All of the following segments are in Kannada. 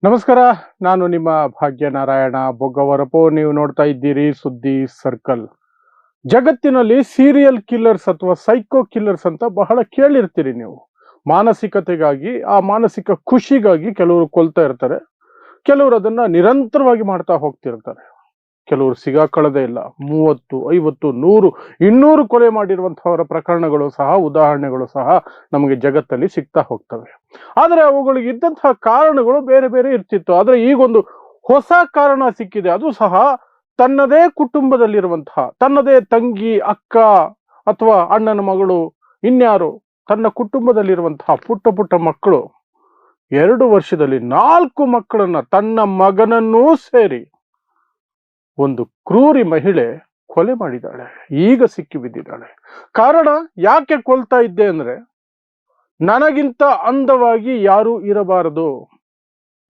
ನಮಸ್ಕಾರ. ನಾನು ನಿಮ್ಮ ಭಾಗ್ಯನಾರಾಯಣ ಬೊಗ್ಗವರಪು. ನೀವು ನೋಡ್ತಾ ಇದ್ದೀರಿ ಸುದ್ದಿ ಸರ್ಕಲ್. ಜಗತ್ತಿನಲ್ಲಿ ಸೀರಿಯಲ್ ಕಿಲ್ಲರ್ಸ್ ಅಥವಾ ಸೈಕೋ ಕಿಲ್ಲರ್ಸ್ ಅಂತ ಬಹಳ ಕೇಳಿರ್ತೀರಿ ನೀವು. ಮಾನಸಿಕತೆಗಾಗಿ, ಆ ಮಾನಸಿಕ ಖುಷಿಗಾಗಿ ಕೆಲವರು ಕೊಲ್ತಾ ಇರ್ತಾರೆ, ಕೆಲವರು ಅದನ್ನ ನಿರಂತರವಾಗಿ ಮಾಡ್ತಾ ಹೋಗ್ತಿರ್ತಾರೆ. ಕೆಲವರು ಸಿಗಾಕೊಳ್ಳೋದೇ ಇಲ್ಲ. 30, 50, 100, 200 ಕೊಲೆ ಮಾಡಿರುವಂತಹವರ ಪ್ರಕರಣಗಳು ಸಹ, ಉದಾಹರಣೆಗಳು ಸಹ ನಮಗೆ ಜಗತ್ತಲ್ಲಿ ಸಿಗ್ತಾ ಹೋಗ್ತವೆ. ಆದರೆ ಅವುಗಳಿಗೆ ಇದ್ದಂತಹ ಕಾರಣಗಳು ಬೇರೆ ಬೇರೆ ಇರ್ತಿತ್ತು. ಆದ್ರೆ ಈಗೊಂದು ಹೊಸ ಕಾರಣ ಸಿಕ್ಕಿದೆ. ಅದು ಸಹ ತನ್ನದೇ ಕುಟುಂಬದಲ್ಲಿರುವಂತಹ, ತನ್ನದೇ ತಂಗಿ, ಅಕ್ಕ ಅಥವಾ ಅಣ್ಣನ ಮಗಳು, ಇನ್ಯಾರು, ತನ್ನ ಕುಟುಂಬದಲ್ಲಿರುವಂತಹ ಪುಟ್ಟ ಪುಟ್ಟ ಮಕ್ಕಳು 2 ವರ್ಷದಲ್ಲಿ 4 ಮಕ್ಕಳನ್ನ, ತನ್ನ ಮಗನನ್ನೂ ಸೇರಿ ಒಂದು ಕ್ರೂರಿ ಮಹಿಳೆ ಕೊಲೆ ಮಾಡಿದ್ದಾಳೆ. ಈಗ ಸಿಕ್ಕಿ ಬಿದ್ದಿದ್ದಾಳೆ. ಕಾರಣ ಯಾಕೆ ಕೊಲ್ತಾ ಇದ್ದೆ ಅಂದ್ರೆ, ನನಗಿಂತ ಅಂದವಾಗಿ ಯಾರು ಇರಬಾರದು,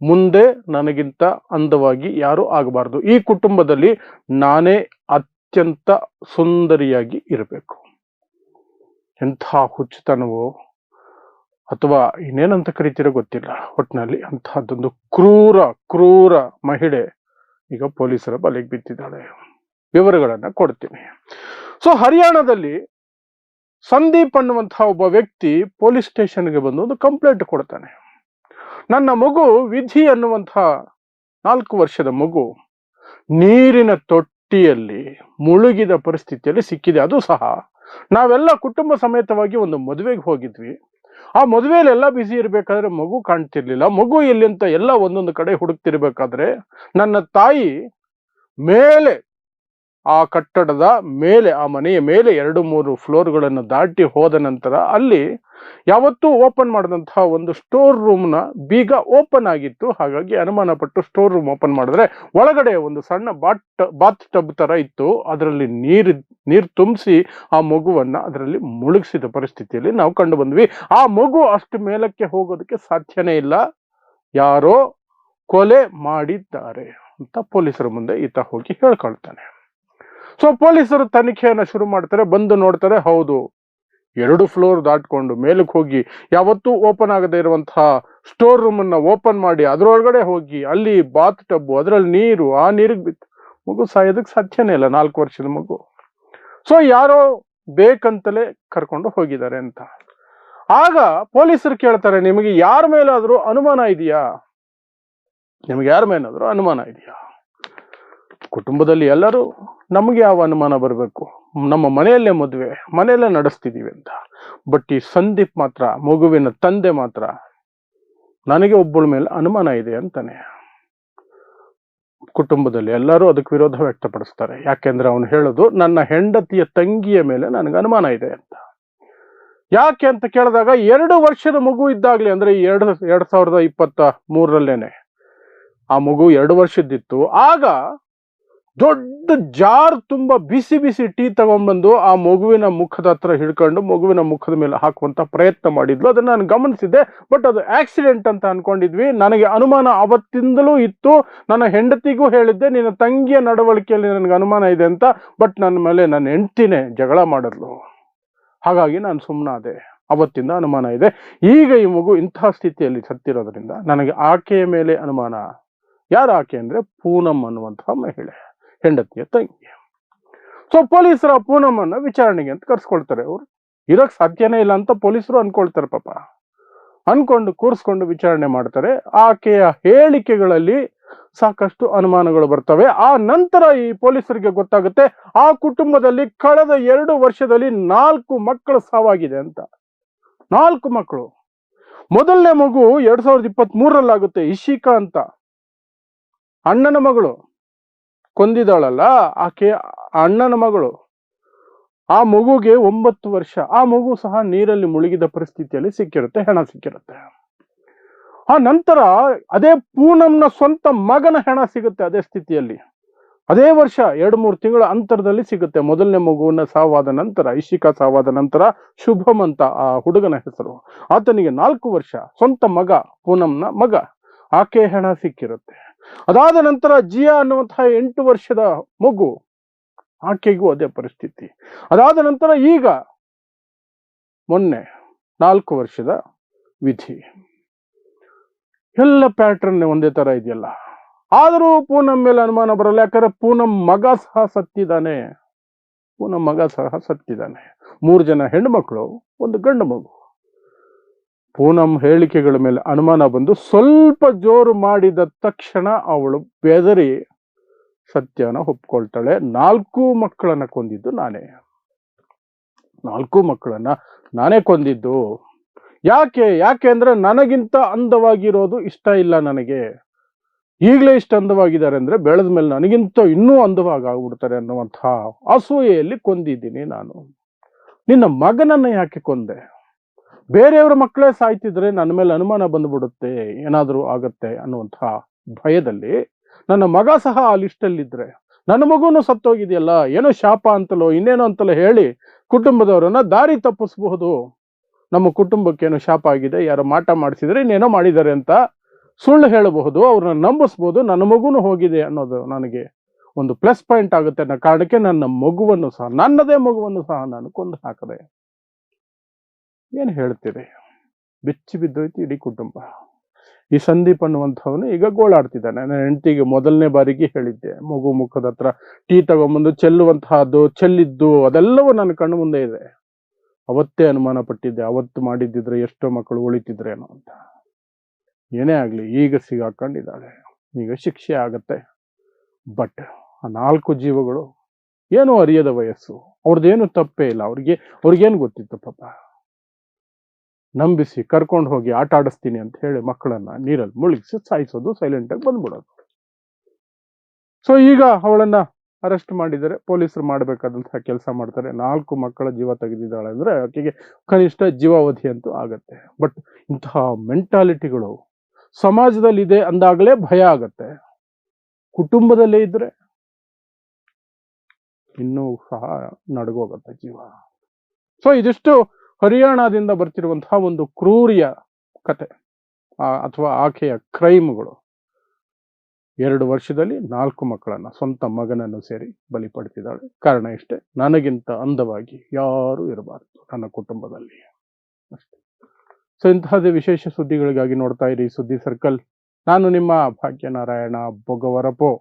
ಮುಂದೆ ನನಗಿಂತ ಅಂದವಾಗಿ ಯಾರು ಆಗಬಾರದು, ಈ ಕುಟುಂಬದಲ್ಲಿ ನಾನೇ ಅತ್ಯಂತ ಸುಂದರಿಯಾಗಿ ಇರಬೇಕು. ಎಂಥ ಹುಚ್ಚುತನವೋ ಅಥವಾ ಇನ್ನೇನಂತ ಕರಿತೀರೋ ಗೊತ್ತಿಲ್ಲ. ಒಟ್ಟಿನಲ್ಲಿ ಅಂತಹದ್ದೊಂದು ಕ್ರೂರ ಕ್ರೂರ ಮಹಿಳೆ ಈಗ ಪೊಲೀಸರ ಬಲೆಗೆ ಬಿದ್ದಿದ್ದಾಳೆ. ವಿವರಗಳನ್ನ ಕೊಡ್ತೀನಿ. ಸೊ ಹರಿಯಾಣದಲ್ಲಿ ಸಂದೀಪ್ ಅನ್ನುವಂತಹ ಒಬ್ಬ ವ್ಯಕ್ತಿ ಪೊಲೀಸ್ ಸ್ಟೇಷನ್ಗೆ ಬಂದು ಒಂದು ಕಂಪ್ಲೇಂಟ್ ಕೊಡ್ತಾನೆ. ನನ್ನ ಮಗು ವಿಧಿ ಅನ್ನುವಂತಹ 4 ವರ್ಷದ ಮಗು ನೀರಿನ ತೊಟ್ಟಿಯಲ್ಲಿ ಮುಳುಗಿದ ಪರಿಸ್ಥಿತಿಯಲ್ಲಿ ಸಿಕ್ಕಿದೆ. ಅದು ಸಹ ನಾವೆಲ್ಲ ಕುಟುಂಬ ಸಮೇತವಾಗಿ ಒಂದು ಮದುವೆಗೆ ಹೋಗಿದ್ವಿ. ಆ ಮದುವೆಯಲ್ಲಿ ಎಲ್ಲ ಬಿಸಿ ಇರ್ಬೇಕಾದ್ರೆ ಮಗು ಕಾಣ್ತಿರ್ಲಿಲ್ಲ. ಮಗು ಎಲ್ಲಿ ಅಂತ ಎಲ್ಲ ಒಂದೊಂದು ಕಡೆ ಹುಡುಕ್ತಿರ್ಬೇಕಾದ್ರೆ ನನ್ನ ತಾಯಿ ಮೇಲೆ, ಆ ಕಟ್ಟಡದ ಮೇಲೆ, ಆ ಮನೆಯ ಮೇಲೆ 2-3 ಫ್ಲೋರ್ಗಳನ್ನು ದಾಟಿ ಹೋದ ನಂತರ ಅಲ್ಲಿ ಯಾವತ್ತೂ ಓಪನ್ ಮಾಡಿದಂತಹ ಒಂದು ಸ್ಟೋರ್ ರೂಮ್ನ ಬೀಗ ಓಪನ್ ಆಗಿತ್ತು. ಹಾಗಾಗಿ ಅನುಮಾನ ಪಟ್ಟು ಸ್ಟೋರ್ ರೂಮ್ ಓಪನ್ ಮಾಡಿದ್ರೆ ಒಳಗಡೆ ಒಂದು ಸಣ್ಣ ಬಾತ್ ಟಬ್ ತರ ಇತ್ತು. ಅದರಲ್ಲಿ ನೀರು ತುಂಬಿಸಿ ಆ ಮಗುವನ್ನ ಅದರಲ್ಲಿ ಮುಳುಗಿಸಿದ ಪರಿಸ್ಥಿತಿಯಲ್ಲಿ ನಾವು ಕಂಡು ಬಂದ್ವಿ. ಆ ಮಗು ಅಷ್ಟು ಮೇಲಕ್ಕೆ ಹೋಗೋದಕ್ಕೆ ಸಾಧ್ಯನೇ ಇಲ್ಲ, ಯಾರೋ ಕೊಲೆ ಮಾಡಿದ್ದಾರೆ ಅಂತ ಪೊಲೀಸರ ಮುಂದೆ ಈತ ಹೋಗಿ ಹೇಳ್ಕೊಳ್ತಾನೆ. ಸೊ ಪೊಲೀಸರು ತನಿಖೆಯನ್ನ ಶುರು ಮಾಡ್ತಾರೆ. ಬಂದು ನೋಡ್ತಾರೆ, ಹೌದು, 2 ಫ್ಲೋರ್ ದಾಟ್ಕೊಂಡು ಮೇಲಕ್ಕೆ ಹೋಗಿ ಯಾವತ್ತೂ ಓಪನ್ ಆಗದೆ ಇರುವಂತಹ ಸ್ಟೋರ್ ರೂಮ್ ಅನ್ನ ಓಪನ್ ಮಾಡಿ ಅದರೊಳಗಡೆ ಹೋಗಿ ಅಲ್ಲಿ ಬಾತ್ ಟಬ್, ಅದರಲ್ಲಿ ನೀರು, ಆ ನೀರಿಗೆ ಬಿತ್ತು ಮಗು ಸಾಯೋದಕ್ಕೆ ಸಾಧ್ಯನೇ ಇಲ್ಲ, 4 ವರ್ಷದ ಮಗು. ಸೊ ಯಾರೋ ಬೇಕಂತಲೇ ಕರ್ಕೊಂಡು ಹೋಗಿದ್ದಾರೆ ಅಂತ. ಆಗ ಪೊಲೀಸರು ಕೇಳ್ತಾರೆ, ನಿಮಗೆ ಯಾರ ಮೇಲಾದ್ರೂ ಅನುಮಾನ ಇದೆಯಾ? ನಿಮಗೆ ಯಾರ ಮೇಲಾದ್ರೂ ಅನುಮಾನ ಇದೆಯಾ? ಕುಟುಂಬದಲ್ಲಿ ಎಲ್ಲರೂ ನಮಗೆ ಯಾವ ಅನುಮಾನ ಬರಬೇಕು, ನಮ್ಮ ಮನೆಯಲ್ಲೇ ಮದುವೆ, ಮನೆಯಲ್ಲೇ ನಡೆಸ್ತಿದೀವಿ ಅಂತ. ಬಟ್ ಈ ಸಂದೀಪ್ ಮಾತ್ರ, ಮಗುವಿನ ತಂದೆ ಮಾತ್ರ, ನನಗೆ ಒಬ್ಬಳ ಮೇಲೆ ಅನುಮಾನ ಇದೆ ಅಂತಾನೆ. ಕುಟುಂಬದಲ್ಲಿ ಎಲ್ಲರೂ ಅದಕ್ಕೆ ವಿರೋಧ ವ್ಯಕ್ತಪಡಿಸ್ತಾರೆ. ಯಾಕೆಂದ್ರೆ ಅವನು ಹೇಳೋದು, ನನ್ನ ಹೆಂಡತಿಯ ತಂಗಿಯ ಮೇಲೆ ನನಗೆ ಅನುಮಾನ ಇದೆ ಅಂತ. ಯಾಕೆ ಅಂತ ಕೇಳಿದಾಗ, 2 ವರ್ಷದ ಮಗು ಇದ್ದಾಗ್ಲೇ, ಅಂದ್ರೆ 2023ರಲ್ಲೇನೆ ಆ ಮಗು 2 ವರ್ಷದ್ದಿತ್ತು. ಆಗ ದೊಡ್ಡ ಜಾರ್ ತುಂಬಾ ಬಿಸಿ ಬಿಸಿ ಟೀ ತಗೊಂಡ್ಬಂದು ಆ ಮಗುವಿನ ಮುಖದ ಹತ್ರ ಹಿಡ್ಕೊಂಡು ಮಗುವಿನ ಮುಖದ ಮೇಲೆ ಹಾಕುವಂತ ಪ್ರಯತ್ನ ಮಾಡಿದ್ಲು. ಅದನ್ನ ನಾನು ಗಮನಿಸಿದ್ದೆ. ಬಟ್ ಅದು ಆಕ್ಸಿಡೆಂಟ್ ಅಂತ ಅನ್ಕೊಂಡಿದ್ವಿ. ನನಗೆ ಅನುಮಾನ ಅವತ್ತಿಂದಲೂ ಇತ್ತು. ನನ್ನ ಹೆಂಡತಿಗೂ ಹೇಳಿದ್ದೆ, ನಿನ್ನ ತಂಗಿಯ ನಡವಳಿಕೆಯಲ್ಲಿ ನನಗೆ ಅನುಮಾನ ಇದೆ ಅಂತ. ಬಟ್ ನನ್ನ ಮೇಲೆ ನನ್ನ ಹೆಂಡತಿನೇ ಜಗಳ ಮಾಡಿದ್ಲು, ಹಾಗಾಗಿ ನಾನು ಸುಮ್ಮನಾದೆ. ಅವತ್ತಿಂದ ಅನುಮಾನ ಇದೆ. ಈಗ ಈ ಮಗು ಇಂತಹ ಸ್ಥಿತಿಯಲ್ಲಿ ಸತ್ತಿರೋದ್ರಿಂದ ನನಗೆ ಆಕೆಯ ಮೇಲೆ ಅನುಮಾನ. ಯಾರು ಆಕೆ ಅಂದ್ರೆ, ಪೂನಂ ಅನ್ನುವಂತಹ ಮಹಿಳೆ, ಹೆಂಡತಿಯ ತಂಗಿ. ಸೊ ಪೊಲೀಸರು ಆ ಪೂನಮ್ಮನ್ನ ವಿಚಾರಣೆಗೆ ಅಂತ ಕರ್ಸ್ಕೊಳ್ತಾರೆ. ಅವ್ರು ಇರಕ್ ಸಾಧ್ಯನೇ ಇಲ್ಲ ಅಂತ ಪೊಲೀಸರು ಅನ್ಕೊಳ್ತಾರೆ. ಪಾಪ ಅನ್ಕೊಂಡು ಕೂರಿಸ್ಕೊಂಡು ವಿಚಾರಣೆ ಮಾಡ್ತಾರೆ. ಆಕೆಯ ಹೇಳಿಕೆಗಳಲ್ಲಿ ಸಾಕಷ್ಟು ಅನುಮಾನಗಳು ಬರ್ತವೆ. ಆ ನಂತರ ಈ ಪೊಲೀಸರಿಗೆ ಗೊತ್ತಾಗುತ್ತೆ, ಆ ಕುಟುಂಬದಲ್ಲಿ ಕಳೆದ 2 ವರ್ಷದಲ್ಲಿ 4 ಮಕ್ಕಳು ಸಾವಾಗಿದೆ ಅಂತ. 4 ಮಕ್ಕಳು. ಮೊದಲನೇ ಮಗು 2023ರಲ್ಲಾಗುತ್ತೆ. ಇಶಿಕಾ ಅಂತ, ಅಣ್ಣನ ಮಗಳು ಕೊಂದಿದಾಳಲ್ಲ, ಆಕೆ ಅಣ್ಣನ ಮಗಳು. ಆ ಮಗುಗೆ 9 ವರ್ಷ. ಆ ಮಗು ಸಹ ನೀರಲ್ಲಿ ಮುಳುಗಿದ ಪರಿಸ್ಥಿತಿಯಲ್ಲಿ ಸಿಕ್ಕಿರುತ್ತೆ, ಹೆಣ ಸಿಕ್ಕಿರುತ್ತೆ. ಆ ನಂತರ ಅದೇ ಪೂನಂನ ಸ್ವಂತ ಮಗನ ಹೆಣ ಸಿಗುತ್ತೆ ಅದೇ ಸ್ಥಿತಿಯಲ್ಲಿ. ಅದೇ ವರ್ಷ 2-3 ತಿಂಗಳ ಅಂತರದಲ್ಲಿ ಸಿಗುತ್ತೆ. ಮೊದಲನೇ ಮಗುವಿನ ಸಾವಾದ ನಂತರ, ಇಶಿಕಾ ಸಾವಾದ ನಂತರ, ಶುಭಂ ಅಂತ ಆ ಹುಡುಗನ ಹೆಸರು, ಆತನಿಗೆ 4 ವರ್ಷ, ಸ್ವಂತ ಮಗ, ಪೂನಂನ ಮಗ, ಆಕೆ ಹೆಣ ಸಿಕ್ಕಿರುತ್ತೆ. ಅದಾದ ನಂತರ ಜಿಯಾ ಅನ್ನುವಂತಹ 8 ವರ್ಷದ ಮಗು, ಆಕೆಗೂ ಅದೇ ಪರಿಸ್ಥಿತಿ. ಅದಾದ ನಂತರ ಈಗ ಮೊನ್ನೆ 4 ವರ್ಷದ ವಿಧಿ. ಎಲ್ಲ ಪ್ಯಾಟರ್ನ್ ಒಂದೇ ತರ ಇದೆಯಲ್ಲ. ಆದರೂ ಪೂನಂ ಮೇಲೆ ಅನುಮಾನ ಬರಲ್ಲ, ಯಾಕಂದ್ರೆ ಪೂನಂ ಮಗ ಸಹ ಸತ್ತಿದ್ದಾನೆ. ಪೂನಂ ಮಗ ಸಹ ಸತ್ತಿದ್ದಾನೆ. 3 ಜನ ಹೆಣ್ಮಕ್ಳು, 1 ಗಂಡು ಮಗು. ಪೂನಂ ಹೇಳಿಕೆಗಳ ಮೇಲೆ ಅನುಮಾನ ಬಂದು ಸ್ವಲ್ಪ ಜೋರು ಮಾಡಿದ ತಕ್ಷಣ ಅವಳು ಬೆದರಿ ಸತ್ಯನ ಒಪ್ಕೊಳ್ತಾಳೆ. 4 ಮಕ್ಕಳನ್ನ ಕೊಂದಿದ್ದು ನಾನೇ. 4 ಮಕ್ಕಳನ್ನ ನಾನೇ ಕೊಂದಿದ್ದು. ಯಾಕೆ ಅಂದ್ರೆ ನನಗಿಂತ ಅಂದವಾಗಿರೋದು ಇಷ್ಟ ಇಲ್ಲ ನನಗೆ. ಈಗಲೇ ಇಷ್ಟ ಅಂದವಾಗಿದ್ದಾರೆ ಅಂದ್ರೆ ಬೆಳೆದ ಮೇಲೆ ನನಗಿಂತ ಇನ್ನೂ ಅಂದವಾಗಿ ಆಗ್ಬಿಡ್ತಾರೆ ಅನ್ನುವಂತಹ ಅಸೂಯೆಯಲ್ಲಿ ಕೊಂದಿದ್ದೀನಿ ನಾನು. ನಿನ್ನ ಮಗನನ್ನ ಯಾಕೆ ಕೊಂದೆ? ಬೇರೆಯವರ ಮಕ್ಕಳೇ ಸಾಯ್ತಿದ್ರೆ ನನ್ನ ಮೇಲೆ ಅನುಮಾನ ಬಂದ್ಬಿಡುತ್ತೆ, ಏನಾದರೂ ಆಗತ್ತೆ ಅನ್ನುವಂತಹ ಭಯದಲ್ಲಿ ನನ್ನ ಮಗ ಸಹ ಆ ಲಿಸ್ಟಲ್ಲಿದ್ರೆ, ನನ್ನ ಮಗುನು ಸತ್ತೋಗಿದೆಯಲ್ಲ, ಏನೋ ಶಾಪ ಅಂತಲೋ ಇನ್ನೇನೋ ಅಂತಲೋ ಹೇಳಿ ಕುಟುಂಬದವರನ್ನ ದಾರಿ ತಪ್ಪಿಸಬಹುದು. ನಮ್ಮ ಕುಟುಂಬಕ್ಕೇನೋ ಶಾಪ ಆಗಿದೆ, ಯಾರೋ ಮಾಟ ಮಾಡಿಸಿದ್ರೆ ಇನ್ನೇನೋ ಮಾಡಿದ್ದಾರೆ ಅಂತ ಸುಳ್ಳು ಹೇಳಬಹುದು, ಅವ್ರನ್ನ ನಂಬಿಸ್ಬೋದು, ನನ್ನ ಮಗುನು ಹೋಗಿದೆ ಅನ್ನೋದು ನನಗೆ ಒಂದು ಪ್ಲಸ್ ಪಾಯಿಂಟ್ ಆಗುತ್ತೆ ಅನ್ನೋ ಕಾರಣಕ್ಕೆ ನನ್ನ ಮಗುವನ್ನು ಸಹ, ನನ್ನದೇ ಮಗುವನ್ನು ಸಹ ನಾನು ಕೊಂದು ಹಾಕದೆ. ಏನು ಹೇಳ್ತೀರಿ? ಬೆಚ್ಚಿ ಬಿದ್ದೋಯ್ತು ಇಡೀ ಕುಟುಂಬ. ಈ ಸಂದೀಪ್ ಅನ್ನುವಂಥವನು ಈಗ ಗೋಳಾಡ್ತಿದ್ದಾನೆ. ನನ್ನ ಹೆಂಡತಿಗೆ ಮೊದಲನೇ ಬಾರಿಗೆ ಹೇಳಿದ್ದೆ, ಮಗು ಮುಖದ ಹತ್ರ ಟೀ ತಗೊಂಬಂದು ಚೆಲ್ಲುವಂತಹದ್ದು, ಚೆಲ್ಲಿದ್ದು ಅದೆಲ್ಲವೂ ನನ್ನ ಕಣ್ಣು ಮುಂದೆ ಇದೆ. ಅವತ್ತೇ ಅನುಮಾನ ಪಟ್ಟಿದ್ದೆ, ಅವತ್ತು ಮಾಡಿದ್ದಿದ್ರೆ ಎಷ್ಟೋ ಮಕ್ಕಳು ಉಳಿತಿದ್ರೇನೋ ಅಂತ. ಏನೇ ಆಗ್ಲಿ, ಈಗ ಸಿಗಾಕೊಂಡಿದ್ದಾಳೆ, ಈಗ ಶಿಕ್ಷೆ ಆಗತ್ತೆ. ಬಟ್ ಆ 4 ಜೀವಗಳು ಏನೂ ಅರಿಯದ ವಯಸ್ಸು, ಅವ್ರದ್ದೇನು ತಪ್ಪೇ ಇಲ್ಲ. ಅವ್ರಿಗೇನು ಗೊತ್ತಿತ್ತು ಪಾಪ. ನಂಬಿಸಿ ಕರ್ಕೊಂಡು ಹೋಗಿ ಆಟ ಆಡಿಸ್ತೀನಿ ಅಂತ ಹೇಳಿ ಮಕ್ಕಳನ್ನ ನೀರಲ್ಲಿ ಮುಳುಗಿಸಿ ಸಾಯಿಸೋದು, ಸೈಲೆಂಟ್ ಆಗಿ ಬಂದ್ಬಿಡೋದು. ಸೊ ಈಗ ಅವಳನ್ನ ಅರೆಸ್ಟ್ ಮಾಡಿದರೆ ಪೊಲೀಸರು ಮಾಡಬೇಕಾದಂತಹ ಕೆಲಸ ಮಾಡ್ತಾರೆ. 4 ಮಕ್ಕಳ ಜೀವ ತೆಗೆದಿದ್ದಾಳೆ ಅಂದ್ರೆ ಆಕೆಗೆ ಕನಿಷ್ಠ ಜೀವಾವಧಿ ಅಂತೂ ಆಗತ್ತೆ. ಬಟ್ ಇಂತಹ ಮೆಂಟಾಲಿಟಿಗಳು ಸಮಾಜದಲ್ಲಿ ಇದೆ ಅಂದಾಗಲೇ ಭಯ ಆಗತ್ತೆ. ಕುಟುಂಬದಲ್ಲೇ ಇದ್ರೆ ಇನ್ನೂ ಸಹ ನಡ್ಗೋಗತ್ತೆ ಜೀವ. ಸೊ ಇದಿಷ್ಟು ಹರಿಯಾಣದಿಂದ ಬರ್ತಿರುವಂತಹ ಒಂದು ಕ್ರೂರಿಯ ಕತೆ ಅಥವಾ ಆಕೆಯ ಕ್ರೈಮ್ಗಳು. 2 ವರ್ಷದಲ್ಲಿ 4 ಮಕ್ಕಳನ್ನ, ಸ್ವಂತ ಮಗನನ್ನು ಸೇರಿ ಬಲಿ ಪಡ್ತಿದ್ದಾಳೆ. ಕಾರಣ ಇಷ್ಟೇ, ನನಗಿಂತ ಅಂದವಾಗಿ ಯಾರೂ ಇರಬಾರದು ನನ್ನ ಕುಟುಂಬದಲ್ಲಿ ಅಷ್ಟೇ. ಸೊ ಇಂತಹದೇ ವಿಶೇಷ ಸುದ್ದಿಗಳಿಗಾಗಿ ನೋಡ್ತಾ ಇರಿ ಸುದ್ದಿ ಸರ್ಕಲ್. ನಾನು ನಿಮ್ಮ ಭಾಗ್ಯನಾರಾಯಣ ಬೊಗವರಪೋ.